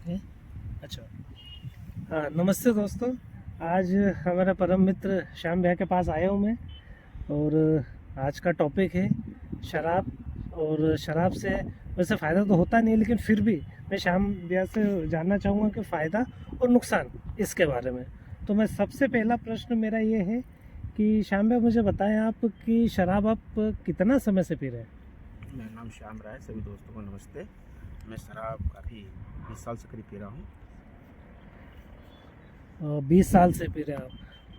है? अच्छा। हाँ, नमस्ते दोस्तों। आज हमारा परम मित्र श्याम भैया के पास आया हूँ मैं। और आज का टॉपिक है शराब। और शराब से वैसे फ़ायदा तो होता नहीं है, लेकिन फिर भी मैं श्याम भैया से जानना चाहूँगा कि फ़ायदा और नुकसान इसके बारे में। तो मैं सबसे पहला प्रश्न मेरा ये है कि श्याम भैया मुझे बताएं आप कि शराब आप कितना समय से पी रहे हैं? मेरा नाम श्याम राय। सभी दोस्तों को नमस्ते। मैं शराब काफ़ी 20 साल से करीब पी रहा हूँ। 20 साल से पी रहे हैं आप,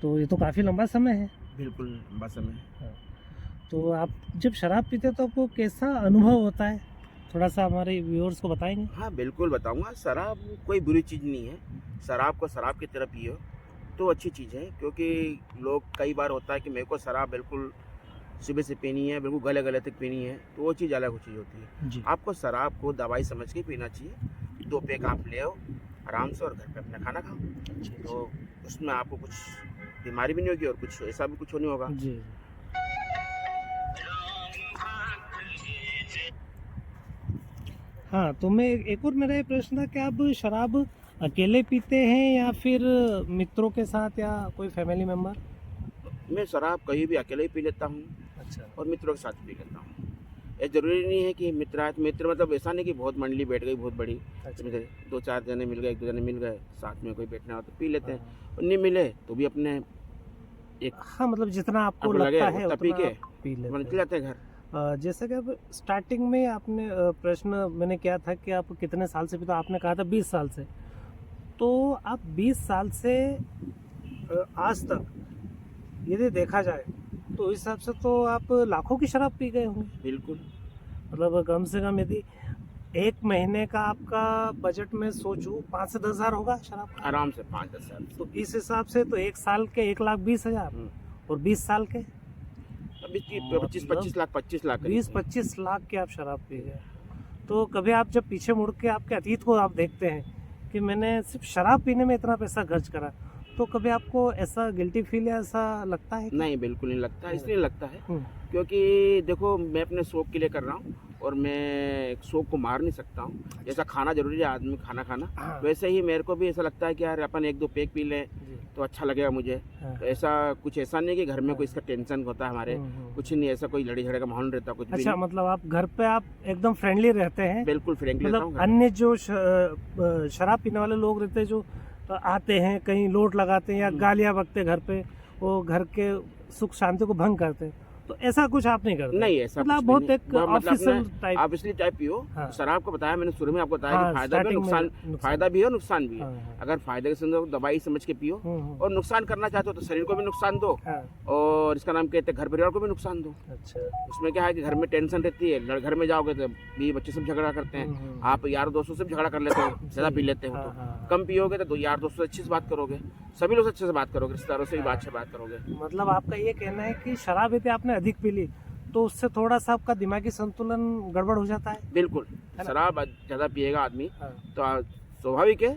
तो ये तो काफ़ी लंबा समय है। बिल्कुल लंबा समय है। हाँ। तो आप जब शराब पीते हैं तो आपको कैसा अनुभव होता है? थोड़ा सा हमारे व्यूअर्स को बताएंगे? हाँ बिल्कुल बताऊँगा। शराब कोई बुरी चीज़ नहीं है। शराब को शराब की तरह पियो तो अच्छी चीज़ है, क्योंकि लोग कई बार होता है कि मेरे को शराब बिल्कुल सुबह से पीनी है, बिल्कुल गले गले तक पीनी है, तो वो चीज़ अलग चीज़ होती है। जी। आपको शराब को दवाई समझ के पीना चाहिए। 2 पैक आप ले आओ आराम से और घर पे अपना खाना खाओ, अच्छा, तो उसमें आपको कुछ बीमारी भी नहीं होगी और कुछ ऐसा भी कुछ नहीं होगा। जी। हाँ, तो मैं एक और मेरा ये प्रश्न था कि आप शराब अकेले पीते हैं या फिर मित्रों के साथ या कोई फैमिली मेम्बर? मैं शराब कहीं भी अकेले ही पी लेता हूँ अच्छा। और मित्रों के साथ पी लेता हूँ। ये ज़रूरी नहीं है कि मित्र आए तो मित्र मतलब ऐसा नहीं कि बहुत मंडली बैठ गई बहुत बड़ी, अच्छा। तो 2-4 जने मिल गए, 1-2 जने मिल गए, साथ में कोई बैठना हो तो पी लेते हैं। हाँ। और नहीं मिले तो भी अपने एक हाँ, मतलब जितना आपको आपको लगे लगता है उतना पी उतना के आप पी अपना लेते निकल हैं। जाते हैं घर। जैसा कि अब स्टार्टिंग में आपने प्रश्न मैंने किया था कि आप कितने साल से पीते हो, आपने कहा था 20 साल से। तो आप 20 साल से आज तक यदि देखा जाए तो इस हिसाब से तो आप लाखों की शराब पी गए होंगे। बिल्कुल। मतलब कम से कम यदि एक महीने का आपका बजट में सोचूं 5 से 10 हज़ार होगा शराब का। आराम से 5-10 साल तो इस हिसाब से तो एक साल के 1,20,000 से। और 20 साल के अभी मतलब 25 लाख करीब। 20-25 लाख की आप शराब पी गए। तो कभी आप जब पीछे मुड़ के आपके अतीत को आप देखते हैं कि मैंने सिर्फ शराब पीने में इतना पैसा खर्च करा, तो कभी आपको ऐसा गिल्टी फील या ऐसा लगता है कि? नहीं बिल्कुल नहीं लगता, इसलिए लगता है हम्म, क्योंकि देखो मैं अपने शौक के लिए कर रहा हूँ और मैं शौक को मार नहीं सकता हूँ। जैसा खाना जरूरी है आदमी खाना खाना, हाँ, वैसे ही मेरे को भी ऐसा लगता है कि यार अपन 1-2 पैक पी लें जी, तो अच्छा लगेगा मुझे। हाँ, तो ऐसा कुछ ऐसा नहीं कि घर में कोई इसका टेंशन होता है हमारे, कुछ नहीं, ऐसा कोई लड़ी झगड़े का माहौल रहता कुछ भी अच्छा, नहीं। मतलब आप घर पे आप एकदम फ्रेंडली रहते हैं? बिल्कुल फ्रेंकली रहता हूँ मतलब घर में। अन्य जो शराब पीने वाले लोग रहते हैं जो आते हैं कहीं लोट लगाते हैं या गालियां बकते घर पे, वो घर के सुख शांति को भंग करते हैं, तो ऐसा कुछ आप नहीं करते? नहीं ऐसा मतलब आप कुछ भी बहुत नहीं। एक मतलब ऑफिशियल टाइप। आप इसलिए चाय पियो। हाँ। शराब को बताया मैंने शुरू में, आपको बताया हाँ, कि फायदा भी है नुकसान, फायदा भी है और नुकसान भी है। हाँ, हाँ। अगर फायदे के संदर्भ दवाई समझ के पियो और नुकसान करना चाहते हो तो शरीर को भी नुकसान दो हाँ, और इसका नाम कहते हैं घर परिवार को भी नुकसान दो। अच्छा। उसमें क्या है कि घर में टेंशन रहती है, घर में जाओगे तो बीवी बच्चे सब झगड़ा करते हैं, आप यार दोस्तों से भी झगड़ा कर लेते हो, ज़्यादा पी लेते हो हाँ, तो हाँ। कम पियोगे तो यार दोस्तों से अच्छे से बात करोगे, सभी लोग से अच्छे से बात करोगे, रिश्तेदारों से भी अच्छे बात करोगे। मतलब आपका ये कहना है कि शराब यदि आपने अधिक पी ली तो उससे थोड़ा सा आपका दिमागी संतुलन गड़बड़ हो जाता है? बिल्कुल। शराब ज़्यादा पिएगा आदमी हाँ। तो स्वाभाविक है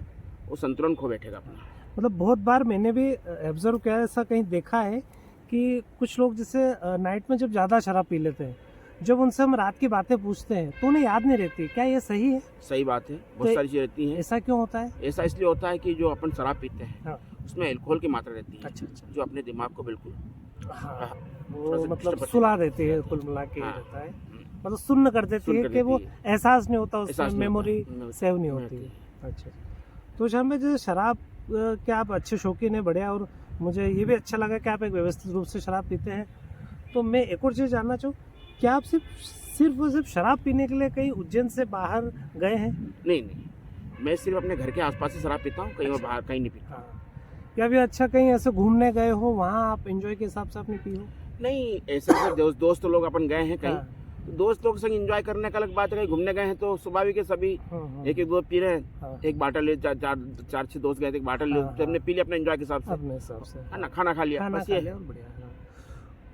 वो संतुलन खो बैठेगा अपना। मतलब बहुत बार मैंने भी ऑब्जर्व किया है, ऐसा कहीं देखा है कि कुछ लोग जैसे नाइट में जब ज़्यादा शराब पी लेते हैं, जब उनसे हम रात की बातें पूछते हैं तो उन्हें याद नहीं रहती। क्या ये सही है? सही बात है, बहुत सारी चीज़ें रहती हैं। ऐसा क्यों होता है? ऐसा इसलिए होता है कि जो अपन शराब पीते हैं हाँ। उसमें अल्कोहल की मात्रा रहती है, अच्छा, अच्छा। जो अपने दिमाग को बिल्कुल हाँ, थोड़ा वो सा मतलब disturb सुला देती है, कुल मिला के हाँ। रहता है, मतलब सुन्न कर देती सुन्न है कर कि वो देती एहसास नहीं होता, उसमें एहसास नहीं मेमोरी होता। सेव नहीं होती है। अच्छा, तो शाम जैसे शराब के आप अच्छे शौकीन हैं, बढ़िया, और मुझे ये भी अच्छा लगा कि आप एक व्यवस्थित रूप से शराब पीते हैं। तो मैं एक और चीज़ जानना चाहूँ, क्या आप सिर्फ शराब पीने के लिए कहीं उज्जैन से बाहर गए हैं? नहीं, मैं सिर्फ अपने घर के आसपास ही शराब पीता हूँ, कहीं और अच्छा। बाहर कहीं नहीं पीता। हाँ, या भी अच्छा कहीं ऐसे घूमने गए हो, वहाँ आप एंजॉय के हिसाब से आपने पी हो? नहीं ऐसे तो दोस्त लोग अपन गए हैं कहीं, हाँ, तो दोस्त लोग के संग एंजॉय करने का अलग बात है। कहीं घूमने गए हैं तो स्वाभाविक है सभी एक दो पी रहे हैं, हाँ, एक बाटल ले, चार छह दोस्त गए थे, एक बाटल ले, हाँ, तो हमने पी लिया अपने एंजॉय के हिसाब से, अपने हिसाब से है ना, खाना खा लिया, खाना बस खा ये लिया और बढ़िया। हाँ।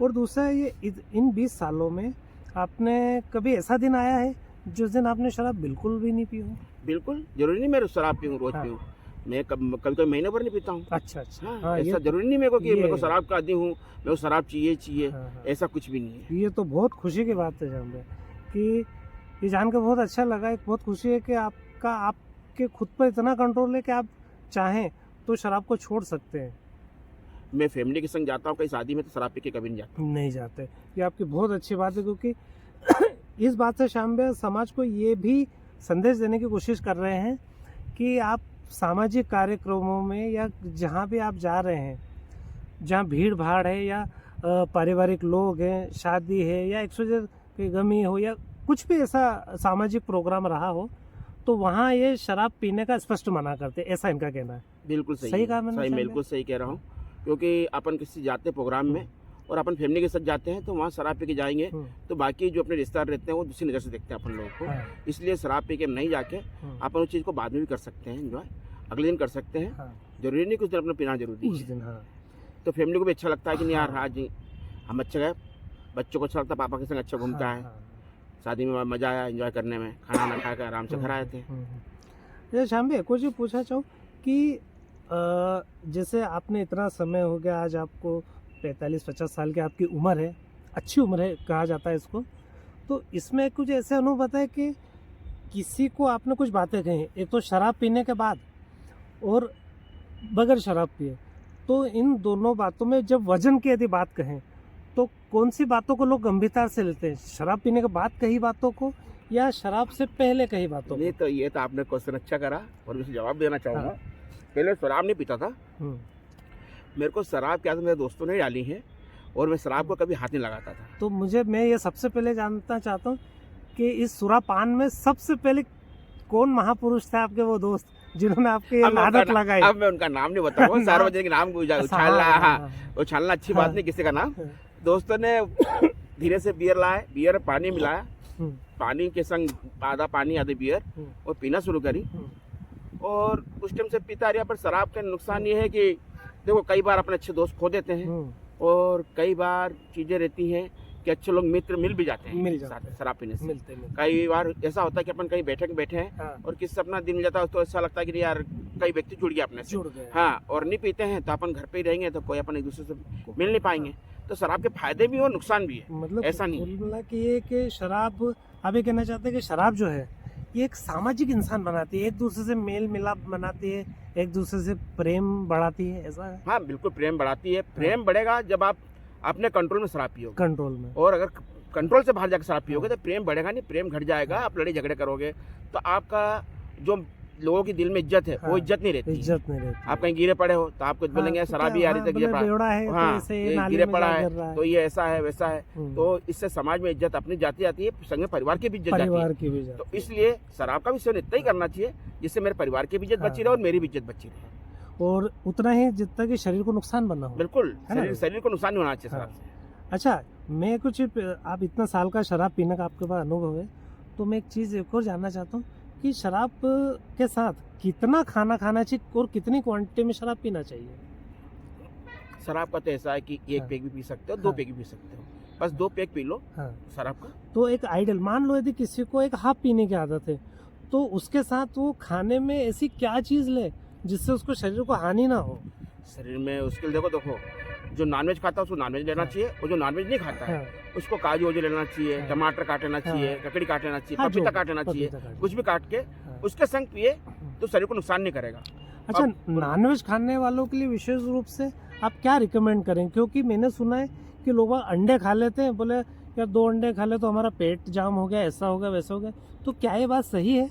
और दूसरा ये इन 20 सालों में आपने कभी ऐसा दिन आया है जिस दिन आपने शराब बिल्कुल भी नहीं पी हो? बिल्कुल जरूरी नहीं मैं शराब पीऊँ, रोज हाँ। पीऊँ, मैं कभी कभी महीने भर नहीं पीता हूँ। अच्छा, अच्छा। हाँ, हाँ, ऐसा जरूरी नहीं मेरे को कि मेरे को ये शराब का आदी हूँ, मेरे को शराब चाहिए, हाँ, हाँ। ऐसा कुछ भी नहीं है। ये तो बहुत खुशी की बात है जान भाई, कि ये जान कर बहुत अच्छा लगा। एक बहुत खुशी है कि आप आपके खुद पर इतना कंट्रोल है कि आप चाहें तो शराब को छोड़ सकते हैं? मैं फैमिली के संग जाता हूँ कहीं शादी में तो शराब पी के कभी नहीं जाता। नहीं जाते। ये आपकी बहुत अच्छी बात है, क्योंकि इस बात से श्याम भैया समाज को ये भी संदेश देने की कोशिश कर रहे हैं कि आप सामाजिक कार्यक्रमों में या जहाँ भी आप जा रहे हैं, जहाँ भीड़ भाड़ है या पारिवारिक लोग हैं, शादी है या 100 की गमी हो या कुछ भी ऐसा सामाजिक प्रोग्राम रहा हो, तो वहाँ ये शराब पीने का स्पष्ट मना करते, ऐसा इनका कहना है। बिल्कुल सही सही है, कहा मैंने सही, शायद? बिल्कुल सही कह रहा हूँ। क्योंकि अपन किसी जाते प्रोग्राम में और अपन फैमिली के साथ जाते हैं तो वहाँ शराब पी के जाएंगे तो बाकी जो अपने रिश्तेदार रहते हैं वो दूसरी नज़र से देखते हैं अपन लोगों को। हाँ। इसलिए शराब पी के हम नहीं जाके अपन उस चीज़ को बाद में भी कर सकते हैं, एंजॉय अगले दिन कर सकते हैं। हाँ। जरूरी नहीं कुछ दिन अपना पीना जरूरी उस है। दिन हाँ। तो फैमिली को भी अच्छा लगता है कि नहीं यार हाँ। आज हम अच्छे गए, बच्चों को अच्छा लगता है पापा के संग अच्छा घूमता है, शादी में मज़ा आया एंजॉय करने में, खाना ना खा कर आराम से घर आए थे। जैसे श्याम भैया कुछ पूछना चाहूँ कि जैसे आपने इतना समय हो गया, आज आपको 45-50 साल की आपकी उम्र है, अच्छी उम्र है कहा जाता है इसको, तो इसमें कुछ ऐसे अनुभव बताए कि किसी को आपने कुछ बातें कही, एक तो शराब पीने के बाद और बगैर शराब पिए, तो इन दोनों बातों में जब वजन की यदि बात कहें तो कौन सी बातों को लोग गंभीरता से लेते हैं, शराब पीने के बाद कही बातों को या शराब से पहले कही बातों नहीं को? तो ये तो आपने क्वेश्चन अच्छा करा और मैं जवाब देना चाहूँगा। पहले शराब नहीं पीता था, मेरे को शराब क्या मेरे दोस्तों ने डाली है और मैं शराब को कभी हाथ नहीं लगाता था। तो मैं ये सबसे पहले जानना चाहता हूँ कि इस सुरापान में सबसे पहले कौन महापुरुष थे आपके वो दोस्त जिन्होंने आपकी ये आदत लगाई? अब मैं उनका नाम नहीं बताऊंगा, सार्वजनिक नाम को उछालना, हाँ उछालना अच्छी बात नहीं किसी का नाम। दोस्तों ने धीरे से बियर लाए, बियर पानी मिलाया, पानी के संग आधा पानी आधे बियर और पीना शुरू करी। और उस टाइम से पीता रहा। पर शराब का नुकसान ये है कि देखो कई बार अपने अच्छे दोस्त खो देते हैं और कई बार चीज़ें रहती हैं कि अच्छे लोग मित्र मिल भी जाते हैं शराब पीने से। मिलते। कई बार ऐसा होता है कि अपन कहीं बैठे हैं और किसी से अपना दिन मिल जाता है तो ऐसा लगता है कि यार कई व्यक्ति जुड़ गया अपने से, जुड़ गए। हाँ, और नहीं पीते हैं तो अपन घर पे ही रहेंगे तो कोई अपन एक दूसरे से मिल नहीं पाएंगे। तो शराब के फायदे भी और नुकसान भी है, मतलब ऐसा नहीं बोलना कि ये कि शराब, आप ये कहना चाहते हैं कि शराब जो है ये एक सामाजिक इंसान बनाती है, एक दूसरे से मेल मिलाप बनाती है, एक दूसरे से प्रेम बढ़ाती है, ऐसा है? हाँ बिल्कुल, प्रेम बढ़ाती है। प्रेम बढ़ेगा जब आप अपने कंट्रोल में शराब पियोगे, कंट्रोल में। और अगर कंट्रोल से बाहर जाकर शराब पियोगे तो प्रेम बढ़ेगा नहीं, प्रेम घट जाएगा। आप लड़ाई झगड़े करोगे तो आपका जो लोगों के दिल में इज्जत है वो इज्जत नहीं रहती। इज्जत नहीं रहती। आप कहीं गिरे पड़े हो तो आपको बोलेंगे शराबी आ रही थी, गिरे पड़ा है तो ये ऐसा है वैसा है। तो इससे समाज में इज्जत अपनी जाती जाती है, संगे परिवार की भी इज्जत जाती है। तो इसलिए शराब का भी सेवन इतना ही करना चाहिए जिससे मेरे परिवार की भी इज्जत बची रहे और मेरी भी इज्जत बची रहे, और उतना ही जितना कि शरीर को नुकसान बना हो। बिल्कुल, शरीर को नुकसान नहीं होना चाहिए शराब से। अच्छा, मैं कुछ, आप इतना साल का शराब पीने का आपके पास अनुभव है, तो मैं एक चीज़ एक और जानना चाहता हूँ कि शराब के साथ कितना खाना खाना चाहिए और कितनी क्वांटिटी में शराब पीना चाहिए? शराब का तो ऐसा है कि एक पैक भी पी सकते हो, 2 पैक भी पी सकते हो, बस 2 पैक पी लो शराब का। तो एक आइडियल, मान लो यदि किसी को एक हाफ पीने की आदत है तो उसके साथ वो खाने में ऐसी क्या चीज़ ले जिससे उसको शरीर को हानि ना हो? शरीर में उसके लिए देखो जो नॉनवेज खाता है उसको नॉनवेज लेना चाहिए, और जो नॉनवेज नहीं खाता है उसको काजू वाजू लेना चाहिए, टमाटर काट लेना चाहिए, ककड़ी काट लेना चाहिए, पपीता काट लेना चाहिए, कुछ भी काट के उसके संग पिए तो शरीर को नुकसान नहीं करेगा। अच्छा, नॉनवेज खाने वालों के लिए विशेष रूप से आप क्या रिकमेंड करें? क्योंकि मैंने सुना है कि लोग अंडे खा लेते हैं, बोले यार 2 अंडे खा ले तो हमारा पेट जाम हो गया, ऐसा हो गया वैसा हो गया, तो क्या ये बात सही है?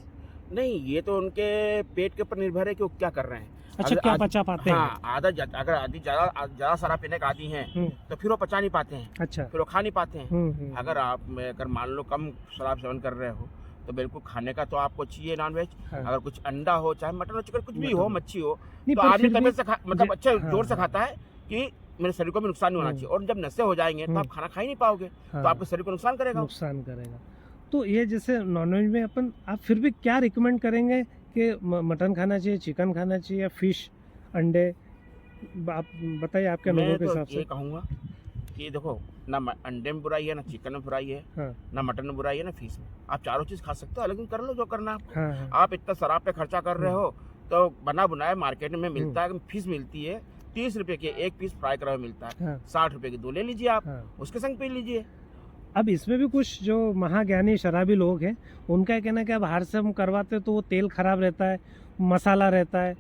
नहीं, ये तो उनके पेट के ऊपर निर्भर है कि वो क्या कर रहे हैं। अच्छा, क्या पचा पाते हैं? हाँ, अगर आदि ज्यादा शराब पीने का आदी हैं तो फिर वो पचा नहीं पाते हैं। अच्छा, फिर वो खा नहीं पाते हैं। अगर मान लो कम शराब सेवन कर रहे हो तो बिल्कुल खाने का तो आपको चाहिए नॉनवेज। अगर कुछ अंडा हो, चाहे मटन हो, चिकन कुछ भी हो, मच्छी हो, तो आदमी तबीयत से मतलब अच्छे जोर से खाता है कि मेरे शरीर को भी नुकसान नहीं होना चाहिए। और जब नशे हो जाएंगे तो आप खाना खा ही नहीं पाओगे, तो आपके शरीर को नुकसान करेगा। तो ये जैसे नॉनवेज में अपन, आप फिर भी क्या रिकमेंड करेंगे कि मटन खाना चाहिए, चिकन खाना चाहिए या फिश, अंडे? आप बताइए आपके अनुभव के हिसाब से। ये कहूँगा कि देखो, ना अंडे में बुराई है, ना चिकन में बुराई है, ना मटन में बुराई है, ना फिश में। आप चारों चीज खा सकते हो, लेकिन कर लो जो करना है। आप इतना शराब पे खर्चा कर रहे हो तो बना बुनाया मार्केट में मिलता है, फिश मिलती है 30 रुपए की, एक पीस फ्राई करा हुआ मिलता है, 60 रुपए की 2 ले लीजिए, आप उसके संग पी लीजिए। अब इसमें भी कुछ जो महाज्ञानी शराबी लोग हैं उनका कहना है कि अब बाहर से हम करवाते तो वो तेल खराब रहता है, मसाला रहता है,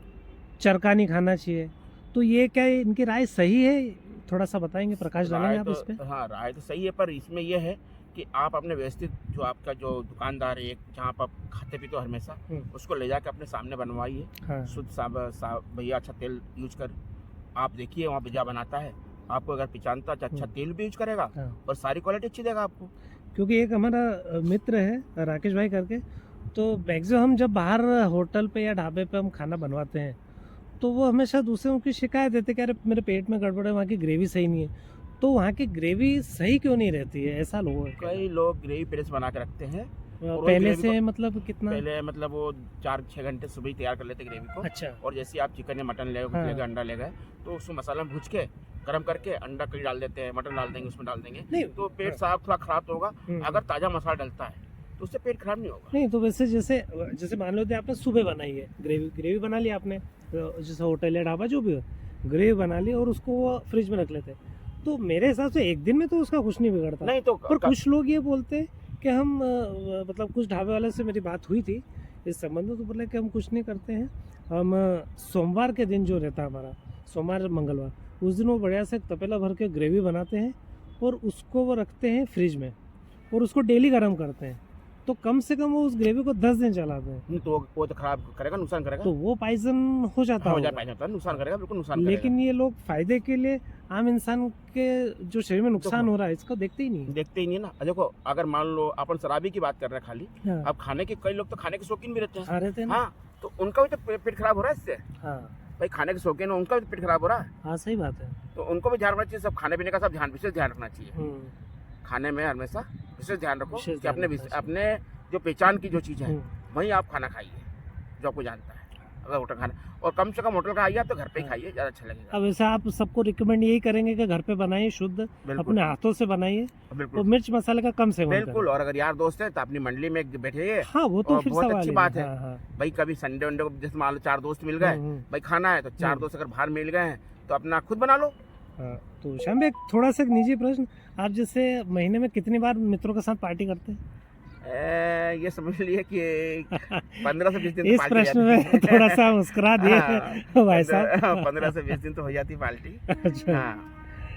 चरका नहीं खाना चाहिए। तो ये क्या इनकी राय सही है? थोड़ा सा बताएंगे, प्रकाश डालेंगे राय आप तो इस पे? हाँ, राय तो सही है, पर इसमें यह है कि आप अपने व्यवस्थित जो आपका जो दुकानदार है, जहाँ पर आप खाते पीते हो हमेशा, उसको ले जाकर अपने सामने बनवाइए। हाँ। शुद्ध भैया अच्छा तेल यूज कर, आप देखिए वहाँ भैया बनाता है, आपको अगर पहचानता अच्छा तेल भी यूज करेगा हाँ। और सारी क्वालिटी अच्छी देगा आपको। क्योंकि एक हमारा मित्र है राकेश भाई करके, तो मैक्सिमम हम जब बाहर होटल पे या ढाबे पे हम खाना बनवाते हैं तो वो हमेशा दूसरों की शिकायत देते कि अरे मेरे पेट में गड़बड़ है, वहाँ की ग्रेवी सही नहीं है। तो वहाँ की ग्रेवी सही क्यों नहीं रहती है, ऐसा लोगों का कहना कई लोग ग्रेवी पहले से बना के रखते हैं। है। और पहले ग्रेवी से मतलब कितना? पहले मतलब वो 4-6 घंटे सुबह ही तैयार कर लेते ग्रेवी को। अच्छा। और जैसे आप चिकन या मटन ले हाँ। गए, अंडा ले गए, तो उसको मसाला में भूज के गर्म करके अंडा कड़ी डाल देते हैं, मटन डाल देंगे, उसमें डाल देंगे, नहीं तो पेट हाँ। साफ थोड़ा खराब तो होगा। अगर ताज़ा मसाला डलता है तो उससे पेट खराब नहीं होगा। नहीं तो वैसे जैसे जैसे मान लो कि आपने सुबह बनाई है ग्रेवी बना ली आपने, तो जैसे होटल या ढाबा जो भी हो, ग्रेवी बना ली और उसको वो फ्रिज में रख लेते हैं, तो मेरे हिसाब से एक दिन में तो उसका कुछ नहीं बिगड़ता। नहीं तो पर कुछ लोग ये बोलते हैं कि हम मतलब कुछ ढाबे वाले से मेरी बात हुई थी इस संबंध में, तो बोले कि हम कुछ नहीं करते हैं, हम सोमवार के दिन जो रहता है हमारा, सोमवार मंगलवार, उस दिन वो बढ़िया से तपेला भर के ग्रेवी बनाते हैं और उसको वो रखते हैं फ्रिज में और उसको डेली गर्म करते हैं, तो कम से कम वो उस ग्रेवी को 10 दिन चलाते हैं। तो वो तो खराब करेगा, नुकसान करेगा। तो वो पॉइजन हो जाता हो होगा। जाता है, नुकसान करेगा, बिल्कुल नुकसान करेगा। लेकिन ये लोग फायदे के लिए आम इंसान के जो शरीर में नुकसान हो रहा है इसको देखते ही नहीं। देखते ही नहीं ना। देखो, अगर मान लो अपन शराबी की बात कर रहे हैं खाली, हाँ। अब खाने के कई लोग तो खाने के शौकीन भी रहते हैं। खा रहे थे ना। हाँ, तो उनका भी तो पेट खराब हो रहा है इससे। हाँ भाई खाने के शौकीन है, उनका भी पेट खराब हो रहा है, हाँ सही बात है। तो उनको भी ध्यान रखना चाहिए। सब खाने पीने का सब ध्यान, विशेष ध्यान रखना चाहिए। खाने में हमेशा विशेष ध्यान रखो विशेष कि ध्यान अपने रखना चाहिए। अपने जो पहचान की जो चीज़ है वहीं आप खाना खाइए जो आपको जानता है। अगर होटल खाना, और कम से कम होटल का आइए आप तो घर पे ही खाइए, ज़्यादा अच्छा लगेगा। अब वैसे आप सबको रिकमेंड यही करेंगे कि घर पे बनाइए, शुद्ध अपने हाथों से बनाइए और बिल्कुल मिर्च मसाले का कम सेवन करें। बिल्कुल। और अगर यार दोस्त है तो अपनी मंडली में बैठिए। हाँ वो तो और फिर बहुत सवाल अच्छी ही बात नहीं। है। हाँ, भाई कभी संडे वनडे को जैसे मान लो 4 दोस्त मिल गए, भाई खाना है तो 4 दोस्त अगर बाहर मिल गए हैं तो अपना खुद बना लो। हाँ। तो श्याम भाई थोड़ा सा एक निजी प्रश्न, आप जैसे महीने में कितनी बार मित्रों के साथ पार्टी करते हैं? ये समझ लिए कि 15 से 20 दिन इस प्रश्न में थोड़ा सा मुस्कुरा दिए भाई साहब। 15 से 20 दिन तो हो जाती पार्टी। अच्छा। हाँ,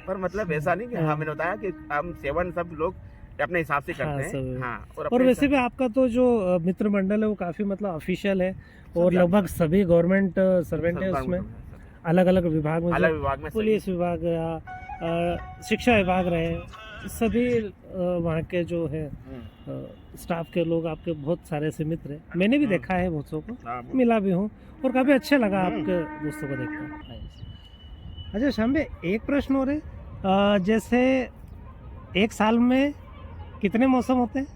पर मतलब ऐसा नहीं कि हाँ, मैंने बताया कि हम सेवन सब लोग अपने हिसाब से करते हैं। हाँ, और वैसे भी आपका तो जो मित्र मंडल है वो काफी मतलब ऑफिशियल है और लगभग सभी गवर्नमेंट सर्वेंट है उसमें, अलग अलग विभाग में, अलग विभाग में, पुलिस विभाग या शिक्षा विभाग रहे, सभी वहाँ के जो है स्टाफ के लोग आपके बहुत सारे ऐसे मित्र हैं। मैंने भी देखा है बहुत सौ को, मिला भी हूँ और काफ़ी अच्छा लगा आपके दोस्तों को देखकर। अच्छा श्याम भाई एक प्रश्न और है, जैसे एक साल में कितने मौसम होते हैं?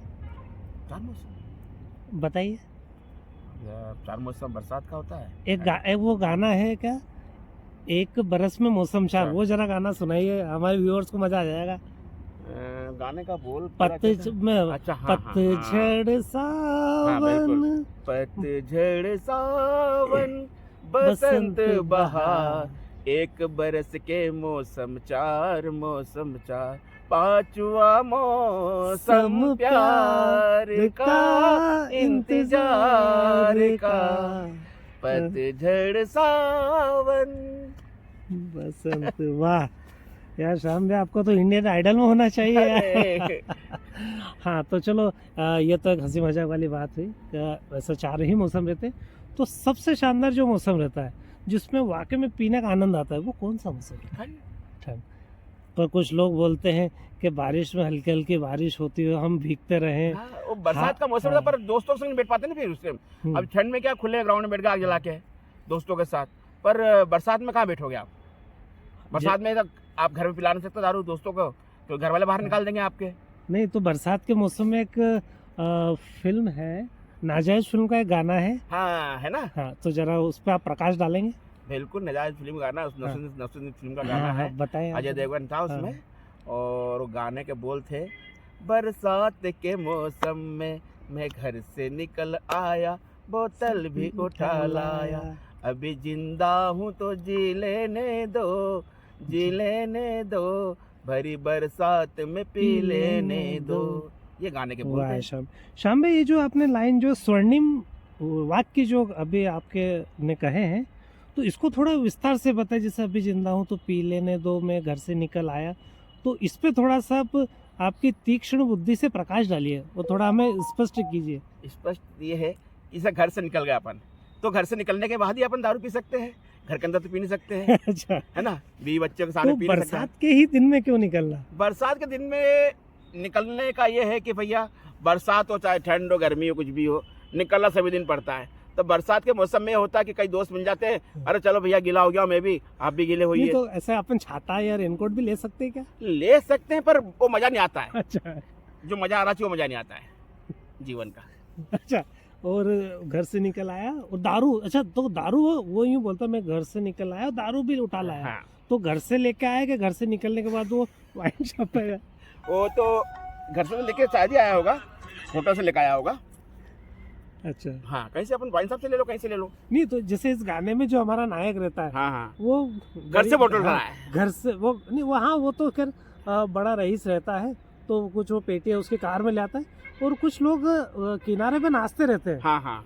4 मौसम बताइए। 4 मौसम बरसात का होता है। एक वो गाना है क्या, एक बरस में मौसम 4, वो जरा गाना सुनाइए, हमारे व्यूअर्स को मजा आ जाएगा। गाने का बोल पतझड़ सावन, पतझड़ सावन, बसंत बहार, एक बरस के मौसम 4, मौसम 4, 5वां मौसम प्यार का, इंतजार का, पतझड़ सावन, बसंत। वाह यार श्याम भाई, आपको तो इंडियन आइडल में होना चाहिए। हाँ तो चलो, ये तो एक हंसी मजाक वाली बात हुई। वैसे 4 ही मौसम रहते हैं, तो सबसे शानदार जो मौसम रहता है जिसमें वाकई में पीने का आनंद आता है वो कौन सा मौसम है? ठंड। पर कुछ लोग बोलते हैं कि बारिश में हल्की हल्की बारिश होती है, हम भीगते रहें। वो बरसात का मौसम था, पर दोस्तों से नहीं बैठ पाते ना फिर उससे। अब ठंड में क्या खुले ग्राउंड में बैठ के आग जला के दोस्तों के साथ, पर बरसात में कहाँ बैठोगे आप? बरसात में आप घर में पिला नहीं सकते दारू दोस्तों को, तो घर वाले बाहर निकाल देंगे आपके। नहीं तो बरसात के मौसम में एक फिल्म है, नाजायज फिल्म का एक गाना है। हाँ है ना। हाँ तो जरा उस पर आप प्रकाश डालेंगे। बिल्कुल, नाजायज फिल्म का गाना, नसरुद्दीन फिल्म का गाना है, बताएं। अजय देवगन था उसमें। और गाने के बोल थे, बरसात के मौसम में मैं घर से निकल आया, बोतल भी उठा लाया, अभी जिंदा हूँ तो जी लेने दो, जी लेने दो, भरी बरसात में पी लेने दो, ये गाने के बोल वाह हैं। श्याम। श्याम भाई, ये जो आपने लाइन जो स्वर्णिम वाक्य जो अभी आपके ने कहे हैं, तो इसको थोड़ा विस्तार से बताइए। जैसे अभी जिंदा हूँ तो पी लेने दो, मैं घर से निकल आया, तो इस पे थोड़ा सा आप आपकी तीक्ष्ण बुद्धि से प्रकाश डालिए और थोड़ा हमें स्पष्ट कीजिए। स्पष्ट ये है कि जैसे घर से निकल गए अपन, तो घर से निकलने के बाद ही अपन दारू पी सकते हैं, घर के अंदर तो पी नहीं सकते हैं, अच्छा, है ना। बीवी बच्चों के सामने तो पी नहीं सकते हैं। बरसात के ही दिन में क्यों निकलना? बरसात के दिन में निकलने का ये है कि भैया बरसात हो चाहे ठंड हो गर्मी हो कुछ भी हो, निकलना सभी दिन पड़ता है। तो बरसात के मौसम में होता है कि कई दोस्त मिल जाते हैं, अरे चलो भैया गीला हो गया मैं भी, आप भी गीले नहीं होइए। तो ऐसे अपन छाता या रेनकोट भी ले सकते हैं क्या? ले सकते हैं पर वो मजा नहीं आता है, अच्छा जो मजा आ रहा चाहिए वो मजा नहीं आता है जीवन का। अच्छा। और घर से निकल आया और दारू, अच्छा तो दारू वो यूं बोलता मैं घर से निकल आया और दारू भी उठा लाया। हाँ, तो घर से लेके आया कि घर से निकलने के बाद वो वाइन शॉप पे गया? वो तो घर से तो लेके शायद ही आया होगा, होटल से लेके आया होगा। अच्छा, हाँ, कहीं से अपन वाइन शॉप से ले लो, कहीं से ले लो। नहीं तो जैसे इस गाने में जो हमारा नायक रहता है, हाँ हाँ, वो घर से बोतल हाँ, लाया है। घर से वो नहीं, वो हाँ वो तो खैर बड़ा रईस रहता है, तो कुछ वो पेटी उसके कार में ले आता है और कुछ लोग किनारे पे नाचते रहते हैं, हाँ हाँ,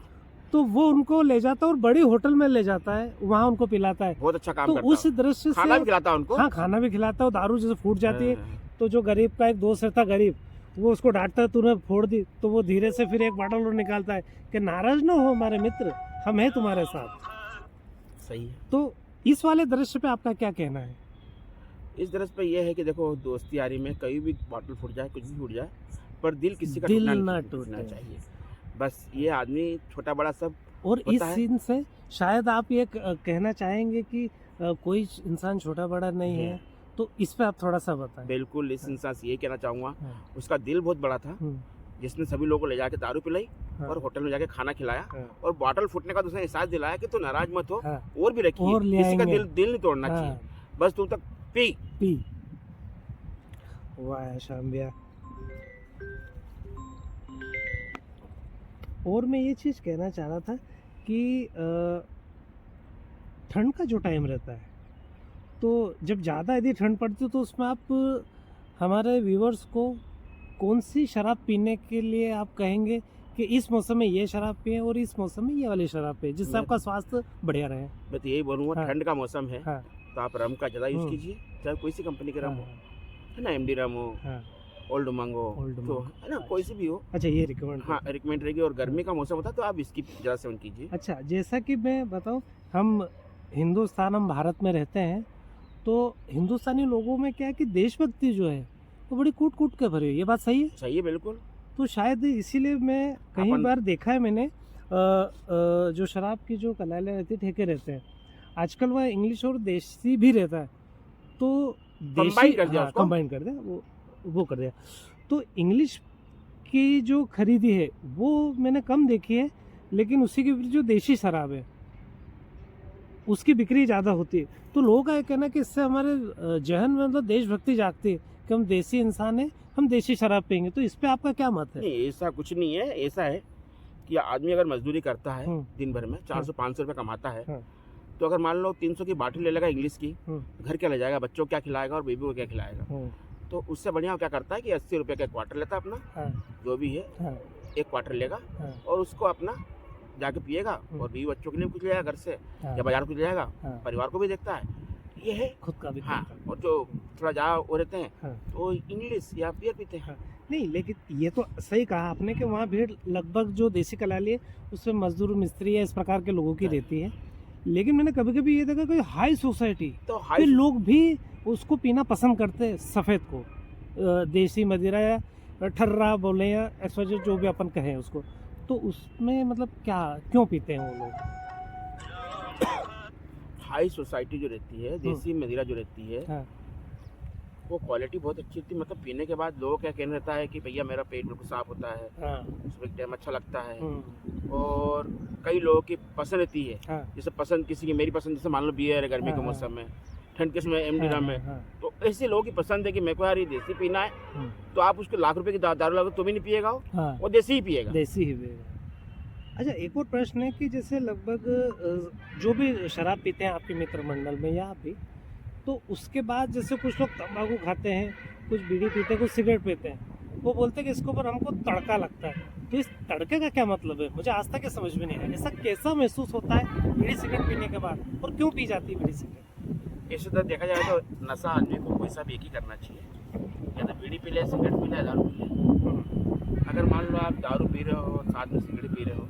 तो वो उनको ले जाता है और बड़ी होटल में ले जाता है, वहाँ उनको पिलाता है। बहुत अच्छा काम तो करता उस है। दृश्य खाना से भी खिलाता है उनको। हाँ खाना भी खिलाता है, और दारू जैसे फूट जाती है हाँ, तो जो गरीब का एक दोस्त रहता है गरीब, वो उसको डांटता है तूने फोड़ दी, तो वो धीरे से फिर एक बॉटल और निकालता है कि नाराज ना हो हमारे मित्र, हम हैं तुम्हारे साथ। सही है। तो इस वाले दृश्य पे आपका क्या कहना है? इस दरस पे ये है कि देखो दोस्ती यारी में कहीं भी बॉटल फूट जाए, कुछ भी फूट जाए, पर दिल किसी का दिल टूटना ना नहीं टूटे। चाहिए। बस ये आदमी छोटा बड़ा सब और इस होता है। सीन से शायद आप ये कहना चाहेंगे कि कोई इंसान छोटा बड़ा नहीं है, तो इस पे आप थोड़ा सा बताएं। बिल्कुल इस इंसान से ये कहना चाहूँगा, हाँ, उसका दिल बहुत बड़ा था, हम्म, जिसने सभी लोगों को ले जाके दारू पिलाई हाँ, और होटल में जाके खाना खिलाया हाँ, और बॉटल फूटने का उसने एहसास दिलाया कि तू नाराज मत हो, हाँ, और भी रखिए, और ले किसी का आएंगे। दिल नहीं तोड़ना हाँ, चाहिए, बस तू तक पी। पी। वाह श्याम भैया। और मैं ये चीज़ कहना चाह रहा था कि ठंड का जो टाइम रहता है, तो जब ज़्यादा यदि ठंड पड़ती है तो उसमें आप हमारे व्यूवर्स को कौन सी शराब पीने के लिए आप कहेंगे कि इस मौसम में ये शराब पिए और इस मौसम में ये वाली शराब पिए, जिससे मैं- आपका स्वास्थ्य बढ़िया रहे? मैं तो यही बोलूँगा, हाँ। ठंड का मौसम है हाँ, तो आप रम का ज़्यादा यूज़ हम्म। कीजिए, चाहे कोई सी कंपनी के रम हाँ, हो, है ना, MD रम हो, हाँ, ओल्ड मंगो, ओल्ड तो मंगो। है ना, कोई सी भी हो। अच्छा ये रिकमेंड। हाँ, रिकमेंड रहेगी। और गर्मी का मौसम होता है तो आप इसकी ज़्यादा सेवन कीजिए। अच्छा, जैसा कि मैं बताऊं, हम हिंदुस्तान, हम भारत में रहते हैं, तो हिंदुस्तानी लोगों में क्या है कि देशभक्ति जो है वो बड़ी कूट कूट के भरी हुई है। ये बात सही है? सही है बिल्कुल। तो शायद इसीलिए मैं कई अपन- बार देखा है मैंने, जो शराब की जो कलाले रहती है, ठेके रहते हैं, आजकल वह इंग्लिश और देसी भी रहता है, तो Combine कर दिया उसको। कंबाइन कर दिया, वो कर दिया। तो इंग्लिश की जो खरीदी है वो मैंने कम देखी है, लेकिन उसी के विपरीत जो देशी शराब है उसकी बिक्री ज़्यादा होती है। तो लोगों का ये कहना है कि इससे हमारे जहन में मतलब देशभक्ति जागती है कि हम देसी इंसान हैं, हम देशी शराब पियेंगे। तो इस पे आपका क्या मत है? नहीं, ऐसा कुछ नहीं है। ऐसा है कि आदमी अगर मजदूरी करता है हम्म, दिन भर में 400-500 रुपये कमाता है, हाँ। तो अगर मान लो 300 की बाटली ले लेगा इंग्लिश की, घर क्या ले जाएगा, बच्चों को क्या खिलाएगा और बेबी को क्या खिलाएगा। तो उससे बढ़िया वो क्या करता है कि 80 रुपये का क्वार्टर लेता है अपना, हाँ, जो भी है हाँ, एक क्वार्टर लेगा हाँ, और उसको अपना जाके पिएगा और बीवी बच्चों के लिए कुछ ले जाएगा घर से, हाँ, या बाजार को ले जाएगा, हाँ, परिवार को भी देखता है। ये है। खुद का भी हाँ, करता है। और जो थोड़ा जा वो रहते हैं हाँ। तो इंग्लिश या बियर पीते हैं। नहीं, लेकिन ये तो सही कहा आपने कि वहाँ भीड़ लगभग जो देसी कलाली है उसमें मजदूर मिस्त्री या इस प्रकार के लोगों की हाँ। रहती है। लेकिन मैंने कभी कभी ये देखा कि हाई सोसाइटी तो के हाई लोग भी उसको पीना पसंद करते हैं, सफ़ेद को, देसी मदिरा या ठर्रा बोले या एक्सवाइजेड जो भी अपन कहें उसको, तो उसमें मतलब क्या क्यों पीते हैं वो लोग? हाई सोसाइटी जो रहती है, देसी मदिरा जो रहती है, हाँ, वो क्वालिटी बहुत अच्छी होती है। मतलब पीने के बाद लोगों क्या कहना रहता है कि भैया मेरा पेट बिल्कुल साफ होता है, हाँ, सुबह टाइम अच्छा लगता है। हम्म, और कई लोगों की पसंद रहती है, हाँ, जैसे पसंद किसी की, मेरी पसंद जैसे मान लो बियर है गर्मी हाँ, के हाँ। मौसम में, ठंड के समय MD रम है। हाँ, तो ऐसे लोगों की पसंद है कि मेरे को यार ये देसी पीना है, हम्म, तो आप उसको लाख रुपए की दारू लगो तो भी नहीं पिएगा, हाँ, वो देसी ही पिएगा। देसी ही पिएगा। अच्छा, एक और प्रश्न है कि जैसे लगभग जो भी शराब पीते हैं आपके मित्र मंडल में या आप भी, तो उसके बाद जैसे कुछ लोग तंबाकू खाते हैं, कुछ बीड़ी पीते हैं, कुछ सिगरेट पीते हैं, वो बोलते हैं कि इसके ऊपर हमको तड़का लगता है। तो इस तड़के का क्या मतलब है? मुझे आज तक ये समझ में नहीं आया। ऐसा कैसा महसूस होता है बीड़ी सिगरेट पीने के बाद, और क्यों पी जाती है बीड़ी सिगरेट? ऐसे तो देखा जाए तो नशा आदमी को कोई सा भी एक ही करना चाहिए, या तो बीड़ी पी ले, सिगरेट पी ले, दारू पी ले। अगर मान लो आप दारू पी रहे हो साथ में सिगरेट पी रहे हो,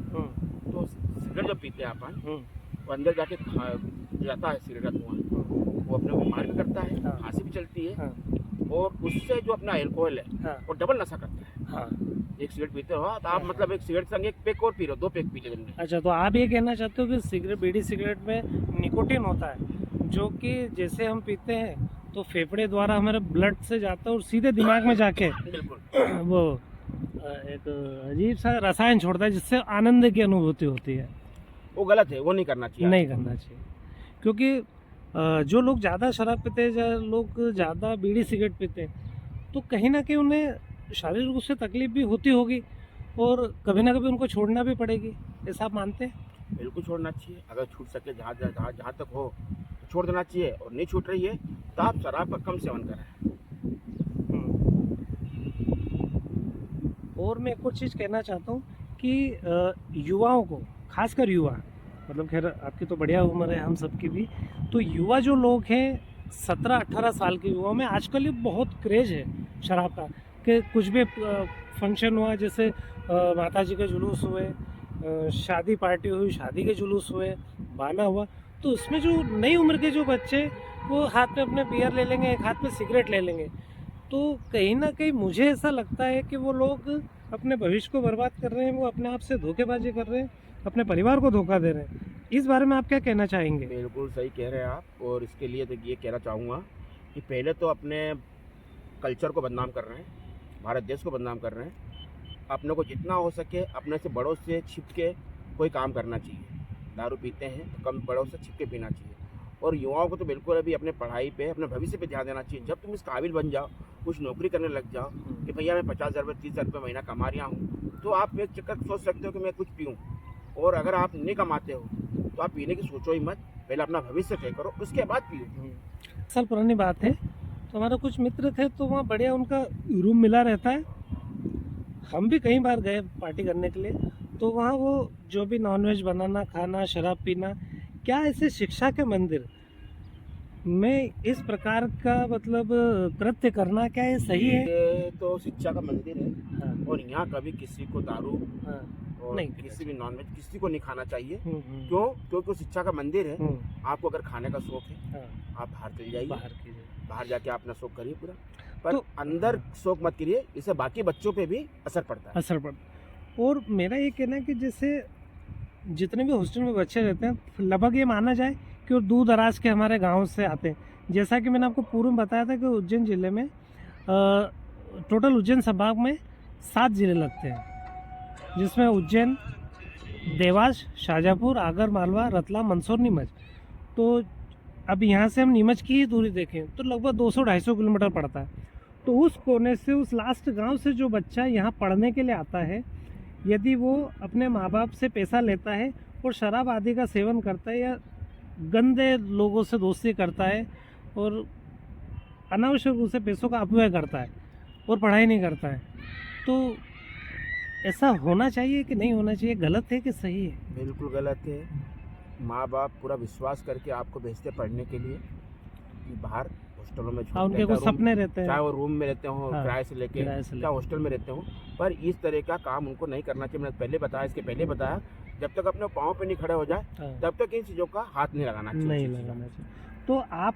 तो सिगरेट जब पीते हैं अपन, वो अंदर जाके जाता है सिगरेट का धुआं, वो अपने को बीमार भी करता है, हाँ। खांसी भी चलती है, हाँ, और उससे जो अपना एल्कोहल है हाँ, वो डबल नशा करता है। हाँ। एक सिगरेट पीते हो तो आप मतलब एक सिगरेट संग एक पैक और पी रहे हो, 2 पैक पी ले दिन में। अच्छा, तो आप ये कहना चाहते हो कि सिगरेट, बीड़ी सिगरेट में निकोटीन होता है, जो कि जैसे हम पीते हैं तो फेफड़े द्वारा हमारे ब्लड से जाता है और सीधे दिमाग में जाके बिल्कुल वो एक अजीब सा रसायन छोड़ता है, जिससे आनंद की अनुभूति होती है। वो गलत है, वो नहीं करना चाहिए। नहीं करना चाहिए, क्योंकि जो लोग ज़्यादा शराब पीते हैं, जो लोग ज़्यादा बीड़ी सिगरेट पीते हैं, तो कहीं ना कहीं उन्हें शारीरिक रूप से तकलीफ भी होती होगी, और कभी ना कभी उनको छोड़ना भी पड़ेगी। ऐसा आप मानते हैं? बिल्कुल छोड़ना चाहिए। अगर छूट सके जहाँ तक हो तो छोड़ देना चाहिए, और नहीं छूट रही है तो आप शराब का कम सेवन करें। और मैं एक और चीज़ कहना चाहता हूँ कि युवाओं को, खासकर युवा, मतलब खैर आपकी तो बढ़िया उम्र है हम सबकी भी, तो युवा जो लोग हैं 17-18 साल के युवाओं में आजकल ये बहुत क्रेज है शराब का, कि कुछ भी फंक्शन हुआ, जैसे माता जी के जुलूस हुए, शादी पार्टी हुई, शादी के जुलूस हुए, बाना हुआ, तो उसमें जो नई उम्र के जो बच्चे, वो हाथ में अपने बियर ले लेंगे, एक हाथ में सिगरेट ले लेंगे। तो कहीं ना कहीं मुझे ऐसा लगता है कि वो लोग अपने भविष्य को बर्बाद कर रहे हैं, वो अपने आप से धोखेबाजी कर रहे हैं, अपने परिवार को धोखा दे रहे हैं। इस बारे में आप क्या कहना चाहेंगे? बिल्कुल सही कह रहे हैं आप, और इसके लिए तो ये कहना चाहूँगा कि पहले तो अपने कल्चर को बदनाम कर रहे हैं, भारत देश को बदनाम कर रहे हैं। अपने को जितना हो सके अपने से बड़ों से छिप के कोई काम करना चाहिए। दारू पीते हैं तो कम बड़ों से छिप के पीना चाहिए, और युवाओं को तो बिल्कुल अभी अपने पढ़ाई पे, अपने भविष्य पे ध्यान देना चाहिए। जब तुम इस काबिल बन जाओ, कुछ नौकरी करने लग जाओ कि भैया मैं 50,000 रुपये 30,000 रुपये महीना कमा रहा हूँ, तो आप एक चक्कर सोच सकते हो कि मैं कुछ पीऊँ। और अगर आप नहीं कमाते हो तो आप पीने की सोचो ही मत, पहले अपना भविष्य तय करो, उसके बाद पियो। साल पुरानी बात है, तो हमारे कुछ मित्र थे, तो वहाँ बढ़िया उनका रूम मिला रहता है। हम भी कई बार गए पार्टी करने के लिए, तो वहाँ वो जो भी नॉनवेज बनाना, खाना, शराब पीना, क्या ऐसे शिक्षा के मंदिर में इस प्रकार का मतलब कृत्य करना, क्या ये सही है? ये तो शिक्षा का मंदिर है, हाँ, और यहाँ कभी किसी को दारू हाँ, और नहीं, किसी भी नॉनवेज किसी को नहीं खाना चाहिए। हम्म, क्यों? क्योंकि वो शिक्षा का मंदिर है। हम्म, आपको अगर खाने का शौक है, हाँ, आप बाहर चले जाइए, बाहर कीजिए। बाहर जाके अपना शौक करिए पूरा, पर तो अंदर शौक मत करिए, इससे बाकी बच्चों पे भी असर पड़ता है। असर पड़ता। और मेरा ये कहना है कि जैसे जितने भी हॉस्टल में बच्चे रहते हैं, लगभग ये माना जाए कि वो दूर दराज के हमारे गांव से आते हैं। जैसा कि मैंने आपको पूर्व में बताया था कि उज्जैन ज़िले में टोटल उज्जैन संभाग में 7 ज़िले लगते हैं, जिसमें उज्जैन, देवास, शाजापुर, आगर मालवा, रतलाम, मंदसौर, नीमच। तो अब यहाँ से हम नीमच की ही दूरी देखें तो लगभग 200-250 किलोमीटर पड़ता है। तो उस कोने से, उस लास्ट गांव से जो बच्चा यहाँ पढ़ने के लिए आता है, यदि वो अपने माँ बाप से पैसा लेता है और शराब आदि का सेवन करता है, या गंदे लोगों से दोस्ती करता है, और अनावश्यक रूप से पैसों का अपव्यय करता है और पढ़ाई नहीं करता है, तो ऐसा होना चाहिए कि नहीं होना चाहिए? गलत है कि सही है? बिल्कुल गलत है। माँ बाप पूरा विश्वास करके आपको भेजते पढ़ने के लिए, कि बाहर हॉस्टलों में हाँ, उनके कुछ सपने रहते हैं, चाहे वो रूम में रहते हो, हाँ, किराए से लेके, किराए से चाहे हॉस्टल में रहते हो, पर इस तरह का काम उनको नहीं करना चाहिए। मैंने पहले बताया, इसके पहले बताया, जब तक अपने पाँव पे नहीं खड़े हो जाए हाँ, तब तक इन चीज़ों का हाथ नहीं लगाना चाहिए। नहीं लगाना चाहिए। तो आप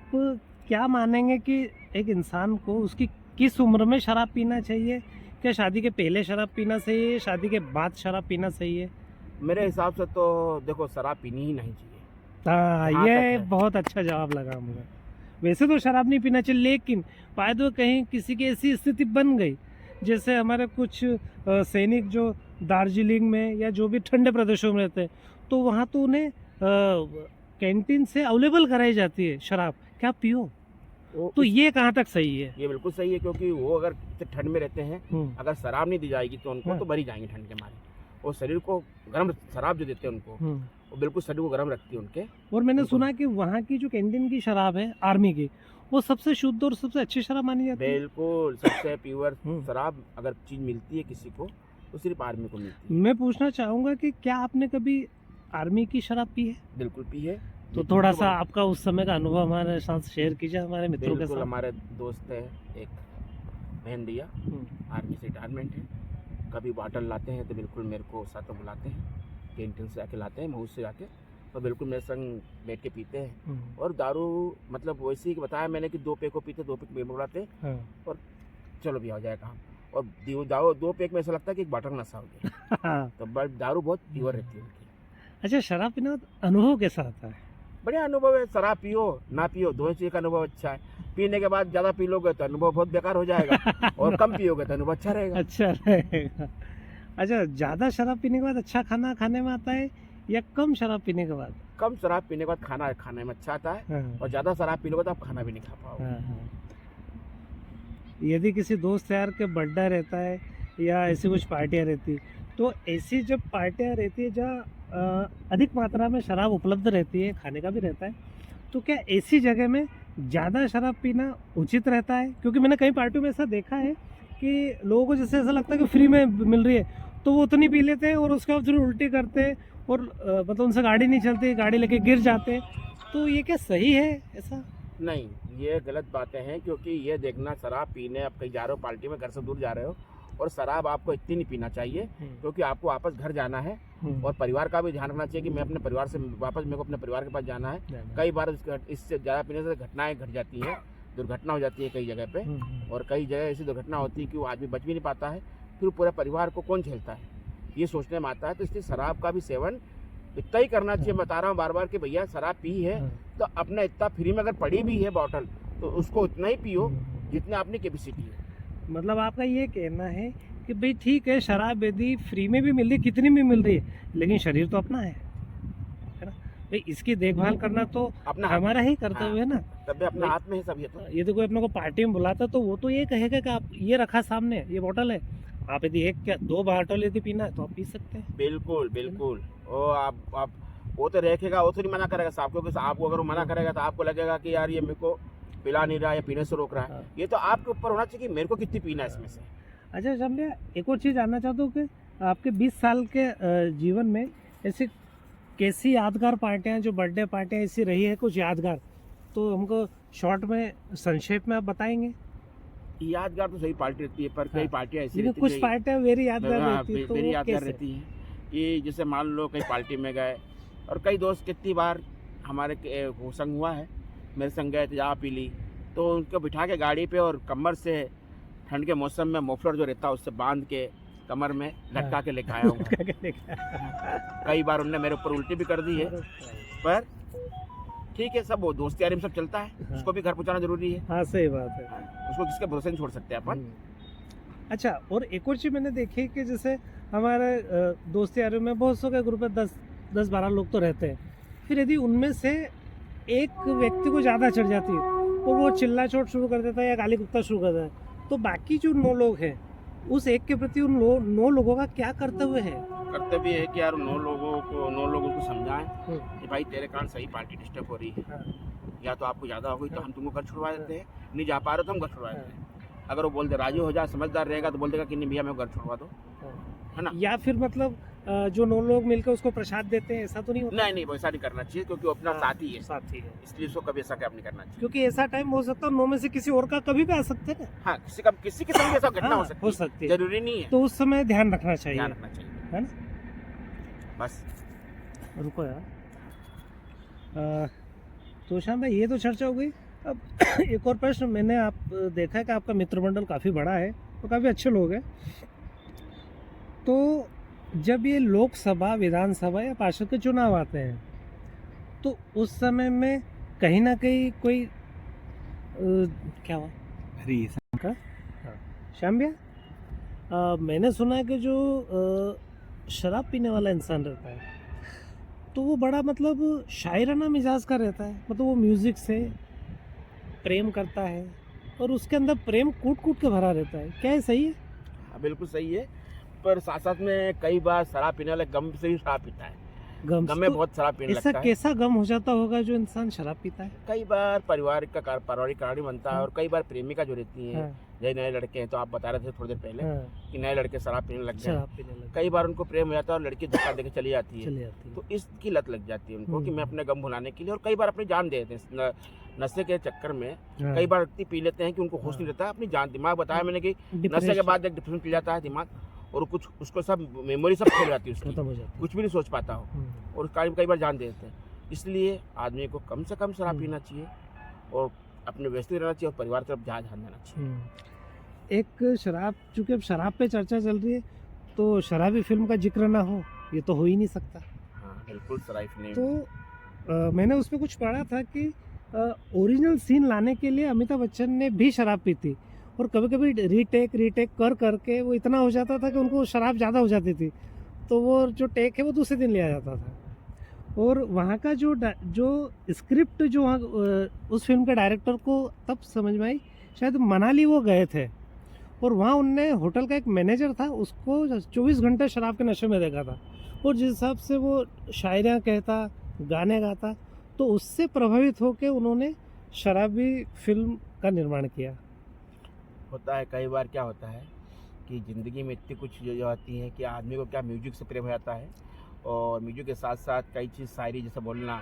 क्या मानेंगे कि एक इंसान को उसकी किस उम्र में शराब पीना चाहिए? क्या शादी के पहले शराब पीना सही है, शादी के बाद शराब पीना सही है? मेरे हिसाब से तो देखो, शराब पीनी ही नहीं चाहिए। हाँ, जहाँ ये तक है। बहुत अच्छा जवाब लगा मुझे। वैसे तो शराब नहीं पीना चाहिए, लेकिन बाय द वे कहीं किसी की ऐसी स्थिति बन गई, जैसे हमारे कुछ सैनिक जो दार्जिलिंग में या जो भी ठंडे प्रदेशों में रहते हैं, तो वहाँ तो उन्हें कैंटीन से अवेलेबल कराई जाती है शराब, क्या पियो। वो तो ये कहाँ तक सही है? ये बिल्कुल सही है, क्योंकि वो अगर ठंड में रहते हैं, अगर शराब नहीं दी जाएगी तो उनको हाँ। तो मर ही जाएंगे ठंड के मारे। और शरीर को गर्म शराब जो देते हैं उनको, वो बिल्कुल शरीर को गर्म रखती है उनके। और मैंने बिल्कुल। सुना कि वहाँ की जो कैंटीन की शराब है आर्मी की, वो सबसे शुद्ध और सबसे अच्छी शराब मानी जाती है। बिल्कुल सबसे प्योर हम्म। शराब अगर चीज़ मिलती है किसी को तो सिर्फ आर्मी को मिलती है। मैं पूछना चाहूँगा कि क्या आपने कभी आर्मी की शराब पी है? बिल्कुल पी है। तो लेकिन थोड़ा तो सा आपका उस समय का अनुभव हमारे साथ शेयर कीजिए, हमारे मित्रों के बिल्कुल साथ। हमारे दोस्त है एक महेंद्रिया, हम्म। आर्मी से रिटायरमेंट है। कभी बॉटल लाते हैं तो बिल्कुल मेरे को साथ में बुलाते हैं, कैंटीन से आके लाते हैं, महू से आके, और बिल्कुल मेरे संग बैठ के पीते हैं। हम्म। और दारू मतलब वैसे ही बताया मैंने कि 2 पैक को पीते, 2 पैक में बुलाते, हाँ। चलो भी हो जाएगा हम। और दारू 2 पैक में ऐसा लगता है कि एक बॉटल नशा हो गया। तो बट दारू बहुत प्योर रहती है उनकी। अच्छा, शराब पीना अनुभव कैसा आता है? बढ़िया अनुभव है। शराब पियो ना पियो दोनों चीज़ का अनुभव अच्छा है। पीने के बाद ज़्यादा पी लोगे तो अनुभव बहुत बेकार हो जाएगा, और कम पियोगे तो अनुभव अच्छा रहेगा। अच्छा रहेगा। अच्छा, ज़्यादा शराब पीने के बाद अच्छा खाना खाने में आता है या कम शराब पीने के बाद? कम शराब पीने के बाद खाना खाने में अच्छा आता है, हाँ, और ज़्यादा शराब पी लोगे तो आप खाना भी नहीं खा पाओगे। हाँ, हाँ। यदि किसी दोस्त यार के बर्थडे रहता है या ऐसी कुछ पार्टियाँ रहती, तो ऐसी जब पार्टियाँ रहती है जहाँ अधिक मात्रा में शराब उपलब्ध रहती है, खाने का भी रहता है, तो क्या ऐसी जगह में ज़्यादा शराब पीना उचित रहता है? क्योंकि मैंने कई पार्टियों में ऐसा देखा है कि लोगों को जैसे ऐसा लगता है कि फ्री में मिल रही है, तो वो उतनी पी लेते हैं और उसके बाद फिर उल्टी करते हैं, और मतलब उनसे गाड़ी नहीं चलती, गाड़ी लेके गिर जाते हैं। तो ये क्या सही है ऐसा? नहीं, ये गलत बातें हैं, क्योंकि ये देखना शराब पीने आप कहीं जा रहे हो पार्टी में, घर से दूर जा रहे हो, और शराब आपको इतनी नहीं पीना चाहिए, क्योंकि आपको वापस घर जाना है, और परिवार का भी ध्यान रखना चाहिए कि मैं अपने परिवार से वापस, मेरे को अपने परिवार के पास जाना है। कई बार इससे ज़्यादा पीने से घटनाएं घट जाती हैं, दुर्घटना हो जाती है कई जगह पे, और कई जगह ऐसी दुर्घटना होती है कि वो आदमी बच भी नहीं पाता है, फिर पूरे परिवार को कौन झेलता है, ये सोचने में आता है। तो इसलिए शराब का भी सेवन इतना ही करना चाहिए। बता रहा हूँ बार बार कि भैया शराब पी है तो अपना इतना फ्री में अगर पड़ी भी है बॉटल, तो उसको उतना ही पियो जितने अपनी कैपेसिटी है। मतलब आपका ये कहना है कि भाई ठीक है, शराब यदि फ्री में भी मिल रही है, कितनी भी मिल रही है, लेकिन शरीर तो अपना है ना भाई, इसकी देखभाल करना तो अपना हमारा ही कर्तव्य है ना। तब अपने हाथ में है सब। ये तो यदि कोई अपने को पार्टी में बुलाता तो वो तो ये कहेगा कि आप ये रखा सामने, ये बोतल है, आप यदि एक क्या 2 बॉटल यदि पीना है तो आप पी सकते हैं। बिल्कुल बिल्कुल। और आप वो तो रखेगा, वो तो नहीं मना करेगा साहब, क्योंकि आपको अगर वो मना करेगा तो आपको लगेगा कि यार ये मेरे को पिला नहीं रहा है या पीने से रोक रहा है। ये तो आपके ऊपर होना चाहिए कि मेरे को कितनी पीना है इसमें से। अच्छा श्याम भैया, एक और चीज़ जानना चाहता हूँ कि आपके 20 साल के जीवन में ऐसी कैसी यादगार पार्टियाँ, जो बर्थडे पार्टियाँ ऐसी रही है कुछ यादगार, तो हमको शॉर्ट में संक्षेप में आप बताएंगे? यादगार तो सही पार्टी रहती है, पर कई पार्टियाँ ऐसी लेकिन रहती कुछ हैं पार्टियाँ वेरी यादगार रहती है, तो मेरी वो यादगार कैसे? रहती है कि जैसे मान लो कई पार्टी में गए, और कई दोस्त कितनी बार हमारे वो संग हुआ है, मेरे संग गए थे जहाँ पी ली, तो उनको बिठा के गाड़ी पे और कमर से ठंड के मौसम में मफलर जो रहता है उससे बांध के कमर में लटका के लेके आया हूँ। कई बार उनने मेरे ऊपर उल्टी भी कर दी है, पर ठीक है, सब वो दोस्ती यारी में सब चलता है, उसको भी घर पहुँचाना जरूरी है। हाँ सही बात है। उसको किसके भरोसे नहीं छोड़ सकते अपन। अच्छा, और एक और चीज़ मैंने देखी कि जैसे हमारे दोस्त यारों में बहुत सौ के ग्रुप में 10-12 लोग तो रहते हैं, फिर यदि उनमें से एक व्यक्ति को ज़्यादा चढ़ जाती है तो वो चिल्ला चोट शुरू कर देता है या गाली गुप्ता शुरू कर देता है, तो बाकी जो 9 लोग हैं उस एक के प्रति उन 9 लोगों का क्या कर्तव्य है? कर्तव्य है कि यार 9 लोगों को समझाएं कि भाई तेरे कारण सही पार्टी डिस्टर्ब हो रही है, या तो आपको ज़्यादा हो गई तो हम तुमको घर छुड़वा देते हैं, नहीं जा पा रहे तो हम घर छुड़वा देते हैं। अगर वो बोलते राजी हो जाए, समझदार रहेगा, तो बोल देगा कि नहीं भैया मैं घर छुड़वा दो, है ना। या फिर मतलब जो 9 लोग मिलकर उसको प्रसाद देते हैं, ऐसा तो नहीं होता? नहीं वैसा नहीं करना चाहिए, क्योंकि वो अपना साथी है, साथी है, इसलिए उसको कभी ऐसा काम नहीं करना चाहिए। क्योंकि ऐसा टाइम हो सकता है 9 में से किसी और का कभी भी आ सकते हैं। हाँ, किसी के संग ऐसा घटना हो सकती है, जरूरी नहीं है, तो उस समय ध्यान रखना चाहिए, है ना। बस रुको यार। तो श्याम भाई, ये तो चर्चा हो गई। अब एक और प्रश्न, मैंने आप देखा है कि आपका मित्र मंडल काफ़ी बड़ा है और काफ़ी अच्छे लोग हैं, तो जब ये लोकसभा, विधानसभा या पार्षद के चुनाव आते हैं, तो उस समय में कहीं ना कहीं कोई क्या हुआ का? हाँ श्याम भैया, मैंने सुना है कि जो शराब पीने वाला इंसान रहता है तो वो बड़ा मतलब शायराना मिजाज का रहता है, मतलब वो म्यूज़िक से प्रेम करता है और उसके अंदर प्रेम कूट कूट के भरा रहता है। क्या है सही है? हाँ बिल्कुल सही है, पर साथ साथ में कई बार शराब पीने वाले गम से ही शराब पीता है। गम गम में तो बहुत शराब पीने ऐसा लगता है। कैसा गम हो जाता होगा जो इंसान शराब पीता है? कई बार पारिवारिक कारण बनता है, हाँ। और कई बार प्रेमिका जो रहती हैं, हाँ, जैसे नए लड़के हैं, तो आप बता रहे थे थोड़ी देर पहले हाँ, कि नए लड़के शराब पीने लग गए हैं। शराब पीने लगे, कई बार उनको प्रेम हो जाता है और लड़की धक्का देके चली जाती है, चली जाती है। तो इसकी लत लग जाती है उनको कि मैं हम्म। अपने गम भुलाने के लिए, और कई बार अपनी जान दे देते हैं नशे के चक्कर में। हाँ, कई बार व्यक्ति पी लेते हैं कि उनको होश नहीं हाँ। रहता, अपनी जान, दिमाग बताया मैंने कि नशे के डिप्रेशन बाद एक डिप्रेशन पी जाता है दिमाग, और कुछ उसको सब मेमोरी सब खो जाती है उसकी, खत्म हो जाती है। कुछ भी नहीं सोच पाता हो, और कई बार जान दे देते हैं। इसलिए आदमी को कम से कम शराब पीना चाहिए, और अपने व्यवस्थित रहना चाहिए, और परिवार की तरफ ध्यान देना चाहिए। एक शराब, चूंकि अब शराब पे चर्चा चल रही है, तो शराबी फिल्म का जिक्र ना हो ये तो हो ही नहीं सकता। हाँ बिल्कुल, शराब नहीं। तो मैंने उसमें कुछ पढ़ा था कि ओरिजिनल सीन लाने के लिए अमिताभ बच्चन ने भी शराब पी थी, और कभी कभी रीटेक कर करके वो इतना हो जाता था कि उनको शराब ज़्यादा हो जाती थी, तो वो जो टेक है वो दूसरे दिन लिया जाता था। और वहाँ का जो स्क्रिप्ट जो उस फिल्म के डायरेक्टर को तब समझ में आई, शायद मनाली वो गए थे, और वहाँ उनने होटल का एक मैनेजर था, उसको 24 घंटे शराब के नशे में देखा था, और जिस हिसाब से वो शायरियाँ कहता, गाने गाता, तो उससे प्रभावित होकर उन्होंने शराबी फिल्म का निर्माण किया। होता है कई बार, क्या होता है कि ज़िंदगी में इतनी कुछ चीज़ें आती हैं कि आदमी को क्या म्यूजिक से प्रेम हो जाता है, और म्यूजिक के साथ साथ कई चीज़, शायरी जैसे बोलना,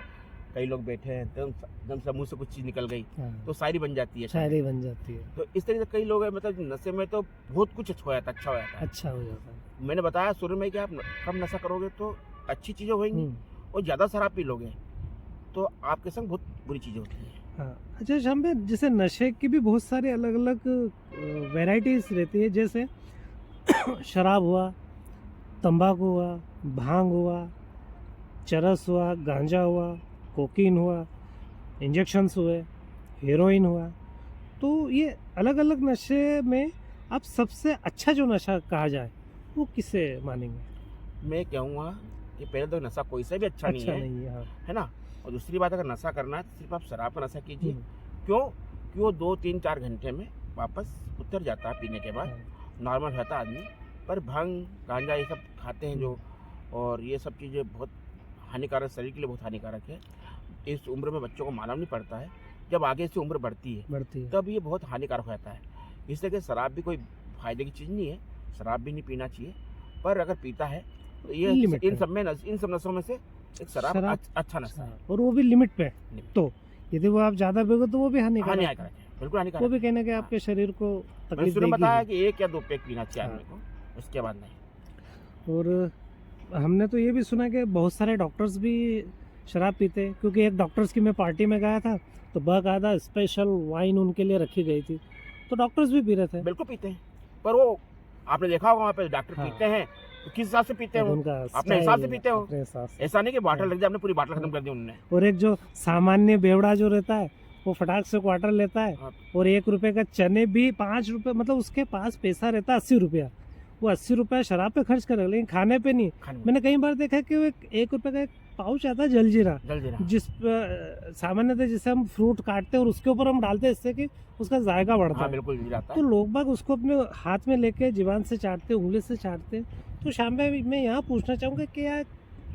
कई लोग बैठे हैं तो एकदम से मुँह से कुछ चीज़ निकल गई तो शायरी बन जाती है, शायरी बन जाती है, तो इस तरीके से कई लोग हैं, मतलब नशे में तो बहुत कुछ अच्छा हो जाता है। अच्छा हो जाता है। मैंने बताया शुरू में कि आप कम नशा करोगे तो अच्छी चीज़ें होंगी, और ज़्यादा शराब पी लोगे तो आपके संग बहुत बुरी चीज़ें होती हैं। हाँ, अच्छा शाम पे, जैसे नशे की भी बहुत सारी अलग अलग वैरायटीज रहती है, जैसे शराब हुआ, तंबाकू हुआ, भांग हुआ, चरस हुआ, गांजा हुआ, कोकीन हुआ, इंजेक्शन्स हुए, हेरोइन हुआ। तो ये अलग अलग नशे में अब सबसे अच्छा जो नशा कहा जाए वो किसे मानेंगे? मैं कहूँगा कि पहले तो नशा कोई से भी अच्छा नहीं है, हाँ। है ना। और दूसरी बात, अगर नशा करना है तो सिर्फ आप शराब का नशा कीजिए। हम्म, क्यों? कि वो 2-3-4 घंटे में वापस उतर जाता है पीने के बाद, हाँ, नॉर्मल रहता है आदमी। पर भांग, गांजा ये सब खाते हैं जो, और ये सब चीज़ें बहुत हानिकारक, शरीर के लिए बहुत हानिकारक है। इस उम्र में बच्चों को मालूम नहीं पड़ता है, जब आगे से उम्र बढ़ती है तब ये बहुत हानिकारक हो जाता है। इसलिए कि शराब भी कोई फायदे की चीज़ नहीं है, शराब भी नहीं पीना चाहिए, पर अगर पीता है तो ये लिमिट इन में। सब नशों में से एक शराब अच्छा नशा है। और वो भी लिमिट पे। लिमिट। तो यदि वो आप ज़्यादा पियोगे तो वो भी हानिकारक है। हानिकारक है, बिल्कुल हानिकारक। वो भी कहने के आपके शरीर को मैंने तकलीफ शुरू में बताया देगी। कि 1 या 2 पैक पीना चाहिए हाँ। आदमी को, उसके बाद नहीं। और हमने तो ये भी सुना कि बहुत सारे डॉक्टर्स भी शराब पीते हैं, क्योंकि एक डॉक्टर्स की मैं पार्टी में गया था तो बाकायदा स्पेशल वाइन उनके लिए रखी गई थी, तो डॉक्टर्स भी पी रहे थे। बिल्कुल पीते हैं, पर वो आपने देखा होगा वहाँ पे डॉक्टर हाँ। पीते हैं तो किस हिसाब से पीते हो, उनका अपने हिसाब से स्टाइल, पीते हो। अपने हिसाब से। ऐसा नहीं कि बॉटल लग जाए, आपने पूरी बॉटल खत्म कर दी उन्होंने। और एक जो सामान्य बेवड़ा जो रहता है वो फटाक से क्वार्टर लेता है, हाँ। और 1 रुपए का चने भी 5 रुपए, मतलब उसके पास पैसा रहता है 80 रुपया, वो 80 रुपया शराब पे खर्च करेगा, लेकिन खाने पे नहीं। मैंने कई बार देखा कि वो 1 रुपए का एक पाउच आता है जलजीरा, जिस सामान्यतः जिसे हम फ्रूट काटते हैं और उसके ऊपर हम डालते हैं, इससे कि उसका जायका बढ़ता हाँ, है। बिल्कुल मिल जाता तो है। लोग बाग उसको अपने हाथ में लेके जीवान से चाटते, उंगली से चाटते। तो शाम भाई, मैं यहाँ पूछना चाहूँगा कि यार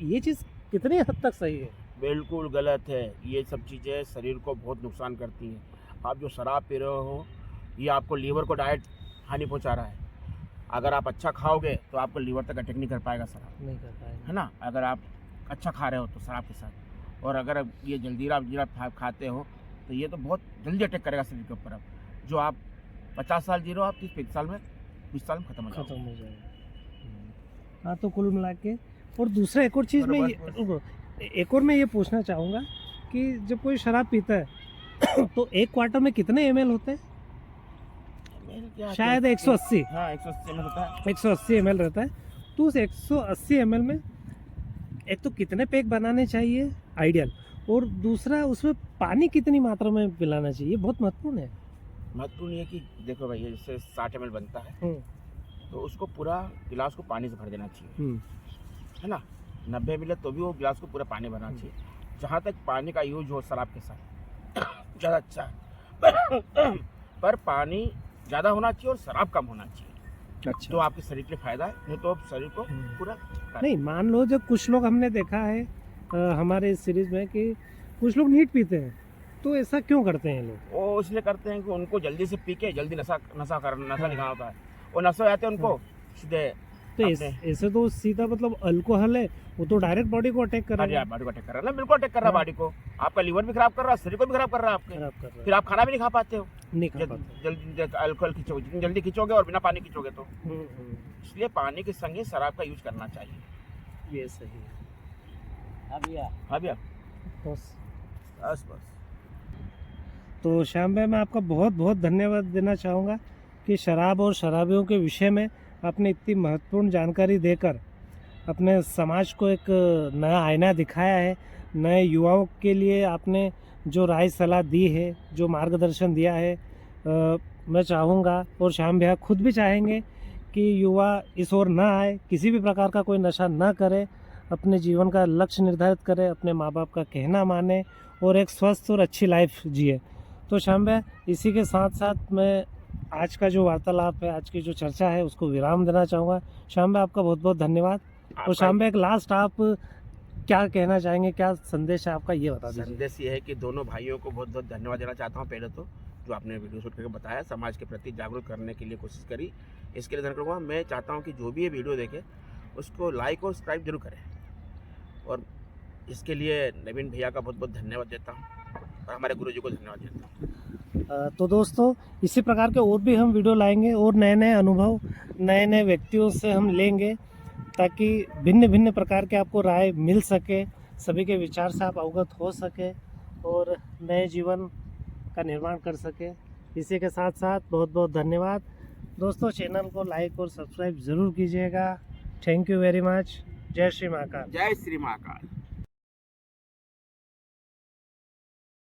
ये चीज़ कितनी हद तक सही है? बिल्कुल गलत है, ये सब चीज़ें शरीर को बहुत नुकसान करती हैं। आप जो शराब पी रहे हो, ये आपको लीवर को डायरेक्ट हानि पहुंचा रहा है। अगर आप अच्छा खाओगे तो आपको लीवर तक अटैक नहीं कर पाएगा शराब, नहीं कर पाएगा, है ना। अगर आप अच्छा खा रहे हो तो शराब के साथ, और अगर ये जल्दीरा खाते हो तो ये तो बहुत जल्दी अटैक करेगा शरीर के ऊपर। अब जो आप 50 साल जी रहे हो, आप 30-35 साल में, 20 साल में खत्म हो जाएगा। हाँ, तो कुल मिला के। और दूसरा एक और चीज़ मैं ये पूछना चाहूँगा कि जब कोई शराब पीता है तो एक क्वार्टर में कितने ml होते हैं? शायद 180। हाँ, 180 ml होता है। 180 ml रहता है। तो उस 180 ml में एक तो कितने पैक बनाने चाहिए आइडियल, और दूसरा उसमें पानी कितनी मात्रा में पिलाना चाहिए, बहुत महत्वपूर्ण है। महत्वपूर्ण ये कि देखो भाई, जैसे 60 ml बनता है तो उसको पूरा गिलास को पानी से भर देना चाहिए, है ना। 90 ml तो भी वो गिलास को पूरा पानी भरना चाहिए। जहाँ तक पानी का यूज हो शराब के साथ ज़्यादा अच्छा है पर पानी ज़्यादा होना चाहिए और शराब कम होना चाहिए। अच्छा। तो आपके शरीर के लिए फायदा है, नहीं तो आप शरीर को पूरा नहीं, मान लो जब कुछ लोग हमने देखा है हमारे इस सीरीज में कि कुछ लोग नीट पीते हैं, तो ऐसा क्यों करते हैं लोग? वो इसलिए करते हैं कि उनको जल्दी से पी के जल्दी नशा निकालना होता है, वो नशा हो जाते हैं उनको सीधे तो अपने ऐसे तो सीधा मतलब अल्कोहल है, वो तो डायरेक्ट बॉडी को अटैक कर रहा है। बॉडी को अटैक कर रहा है ना, बिल्कुल अटैक कर रहा है बॉडी को, आपका लीवर भी खराब कर रहा है, शरीर को भी खराब कर रहा है आपके, खराब कर रहा फिर आप खाना भी नहीं खा पाते हो, है, नहीं खा पाते। जल्दी अल्कोहल खींचोगे, जितनी जल्दी खींचोगे और बिना पानी खींचोगे तो, हम्म, इसलिए पानी के संग ही शराब का यूज करना चाहिए। ये सही है। हाँ भैया, बस बस बस। तो श्याम भाई, मैं आपका बहुत बहुत धन्यवाद देना चाहूँगा कि शराब और शराबियों के विषय में आपने इतनी महत्वपूर्ण जानकारी देकर अपने समाज को एक नया आईना दिखाया है। नए युवाओं के लिए आपने जो राय सलाह दी है, जो मार्गदर्शन दिया है, मैं चाहूँगा और श्याम भैया खुद भी चाहेंगे कि युवा इस ओर ना आए, किसी भी प्रकार का कोई नशा ना करे, अपने जीवन का लक्ष्य निर्धारित करे, अपने माँ बाप का कहना माने और एक स्वस्थ और अच्छी लाइफ जिए। तो श्याम भैया, इसी के साथ साथ मैं आज का जो वार्तालाप है, आज की जो चर्चा है, उसको विराम देना चाहूँगा। श्याम भाई, आपका बहुत बहुत धन्यवाद। और श्याम भाई, एक लास्ट आप क्या कहना चाहेंगे, क्या संदेश है आपका, ये बता दीजिए। संदेश ये है कि दोनों भाइयों को बहुत बहुत धन्यवाद देना चाहता हूँ। पहले तो जो आपने वीडियो शूट करके बताया, समाज के प्रति जागरूक करने के लिए कोशिश करी, इसके लिए धन्यवाद करूँगा। मैं चाहता हूँ कि जो भी ये वीडियो देखे उसको लाइक और सब्सक्राइब जरूर करें, और इसके लिए नवीन भैया का बहुत बहुत धन्यवाद देता हूँ और हमारे गुरुजी को धन्यवाद देता हूँ। तो दोस्तों, इसी प्रकार के और भी हम वीडियो लाएंगे और नए नए अनुभव, नए नए व्यक्तियों से हम लेंगे, ताकि भिन्न भिन्न प्रकार के आपको राय मिल सके, सभी के विचार से आप अवगत हो सके और नए जीवन का निर्माण कर सके। इसी के साथ साथ बहुत बहुत धन्यवाद दोस्तों। चैनल को लाइक और सब्सक्राइब ज़रूर कीजिएगा। Thank you very much. जय श्री महाकाल। जय श्री महाकाल।